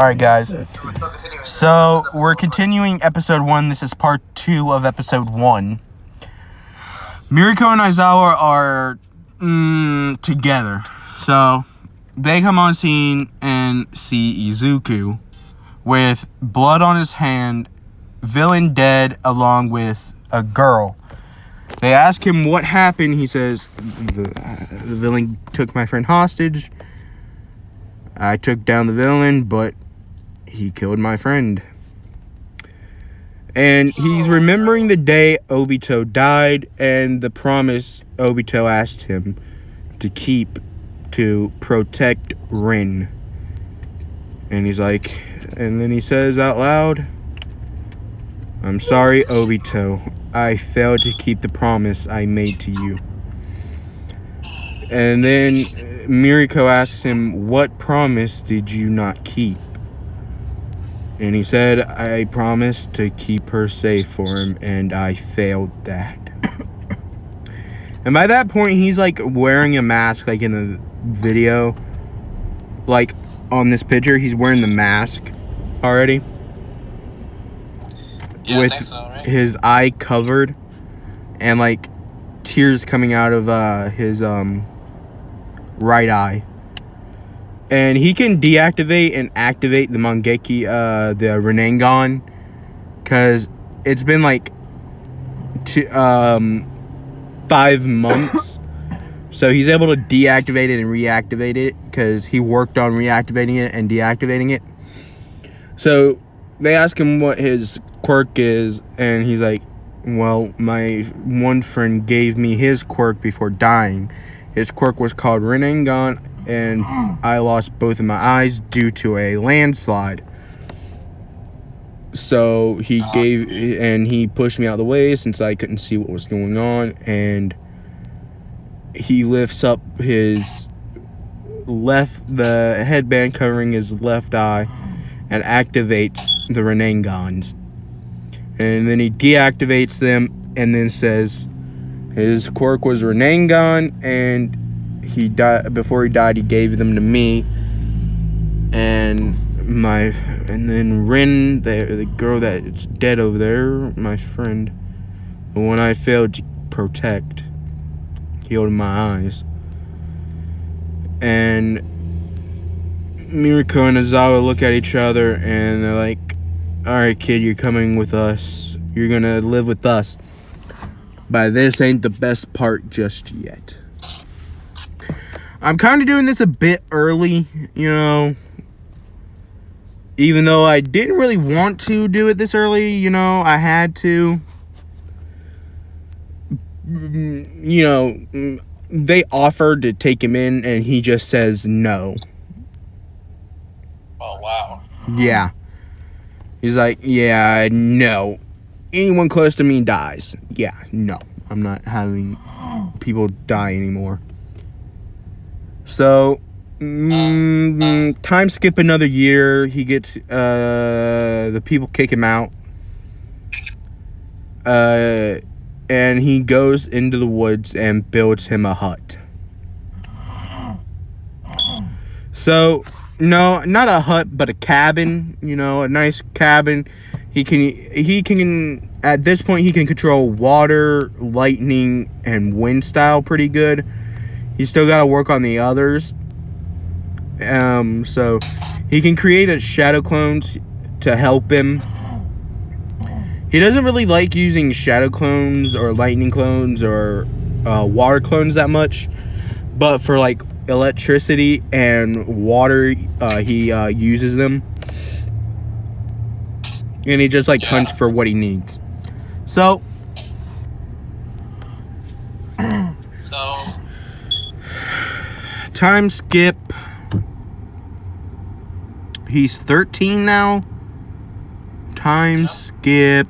Alright, guys. So, we're continuing episode 1. This is part 2 of episode 1. Miriko and Aizawa are together. So, they come on scene and see Izuku with blood on his hand, villain dead, along with a girl. They ask him what happened. He says, the villain took my friend hostage. I took down the villain, but he killed my friend. And he's remembering the day Obito died and the promise Obito asked him to keep to protect Rin. And he's like, and then he says out loud, "I'm sorry, Obito. I failed to keep the promise I made to you." And then Miriko asks him, "What promise did you not keep?" And he said, "I promised to keep her safe for him, and I failed that." And by that point, he's like wearing a mask, like in the video. Like on this picture, he's wearing the mask already. Yeah, with I think so, right? his eye covered and like tears coming out of his right eye. And he can deactivate and activate the Mangeki, the Rinnegan, because it's been like 5 months. So he's able to deactivate it and reactivate it because he worked on reactivating it and deactivating it. So they ask him what his quirk is, and he's like, "Well, my one friend gave me his quirk before dying. His quirk was called Rinnegan, and I lost both of my eyes due to a landslide. So he pushed me out of the way since I couldn't see what was going on, and he lifts up the headband covering his left eye and activates the Rinnegans. And then he deactivates them and then says his quirk was Rinnegan, and he died. Before he died, he gave them to me. And then Rin, the girl that's dead over there, my friend, the one I failed to protect, healed my eyes." And Miriko and Aizawa look at each other and they're like, "Alright, kid, you're coming with us. You're gonna live with us. But this ain't the best part just yet." I'm kind of doing this a bit early, even though I didn't really want to do it this early, I had to. They offered to take him in and he just says no. Oh, wow. Yeah. He's like, "Yeah, no. Anyone close to me dies. Yeah, no. I'm not having people die anymore." So, time skip another year. He gets, the people kick him out. And he goes into the woods and builds him a hut. So, no, not a hut, but a cabin, a nice cabin. He can, at this point, he can control water, lightning, and wind style pretty good. He's still got to work on the others. So he can create a shadow clones to help him. He doesn't really like using shadow clones or lightning clones or water clones that much. But for like electricity and water, he uses them. And he just like hunts for what he needs. So time skip. He's 13 now. Time skip.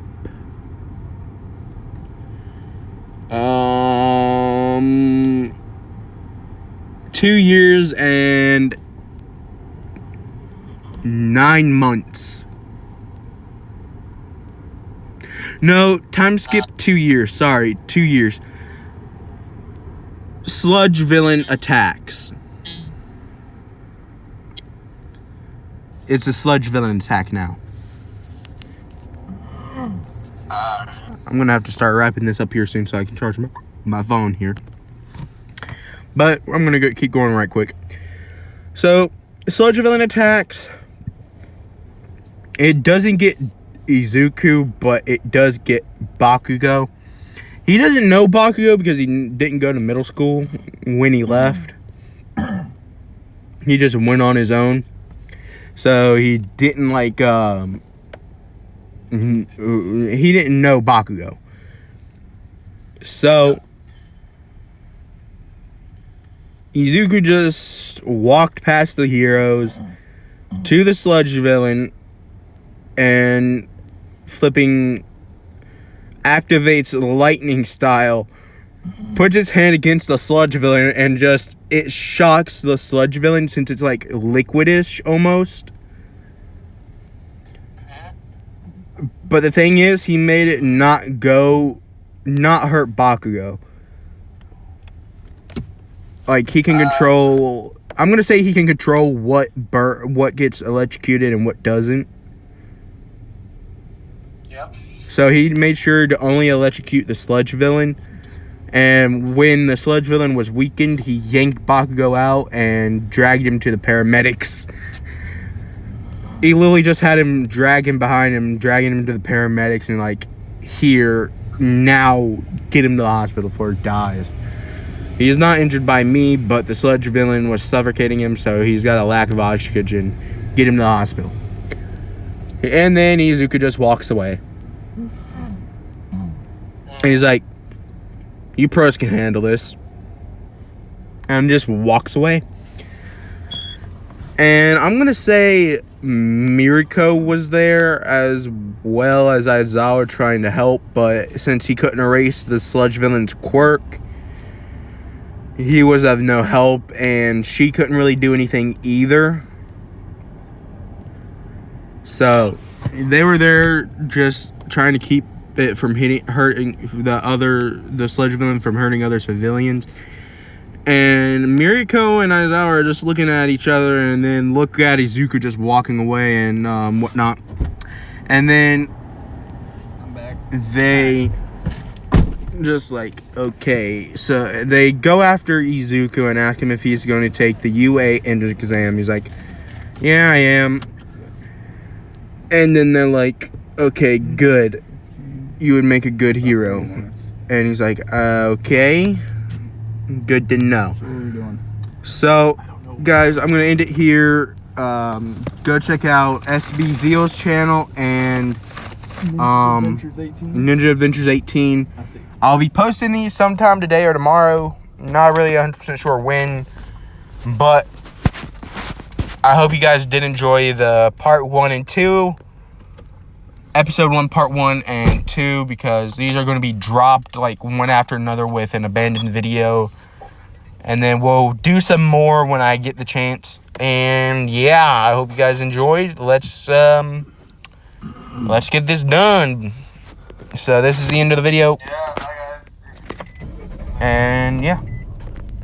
2 years and 9 months. No, time skip 2 years. Sorry, 2 years. Sludge villain attacks. It's a sludge villain attack now. I'm gonna have to start wrapping this up here soon so I can charge my phone here. But I'm gonna keep going right quick. So, sludge villain attacks. It doesn't get Izuku, but it does get Bakugo. He doesn't know Bakugo because he didn't go to middle school when he left. He just went on his own. So he didn't like, he didn't know Bakugo. So Izuku just walked past the heroes to the sludge villain and flipping activates lightning style, puts his hand against the sludge villain, and just it shocks the sludge villain since it's like liquidish almost. But the thing is, he made it not hurt Bakugo. Like, he can control, I'm gonna say he can control what gets electrocuted and what doesn't. Yep. So he made sure to only electrocute the sludge villain. And when the sludge villain was weakened, he yanked Bakugo out and dragged him to the paramedics. He literally just had him drag him behind him, dragging him to the paramedics and like, here, now get him to the hospital before he dies. He is not injured by me, but the sludge villain was suffocating him, so he's got a lack of oxygen. Get him to the hospital. And then Izuku just walks away. And he's like, you pros can handle this. And just walks away. And I'm going to say Miriko was there as well as Aizawa trying to help. But since he couldn't erase the sludge villain's quirk, he was of no help. And she couldn't really do anything either. So they were there just trying to keep it from hurting the sludge villain from hurting other civilians. And Miriko and Aizawa are just looking at each other and then look at Izuku just walking away and whatnot. And then I'm back. They just like, okay. So they go after Izuku and ask him if he's going to take the UA entrance exam. He's like, yeah, I am. And then they're like, okay, good. You would make a good hero. And he's like, okay. Good to know. So what are we doing? So, guys, I'm going to end it here. Go check out SB Zeal's channel and Ninja Adventures 18. I'll be posting these sometime today or tomorrow. Not really 100% sure when. But I hope you guys did enjoy the part 1 and 2. Episode 1, part 1 and 2, because these are going to be dropped like one after another with an abandoned video. And then we'll do some more when I get the chance. And yeah, I hope you guys enjoyed. Let's get this done. So this is the end of the video. Yeah, bye guys. And yeah.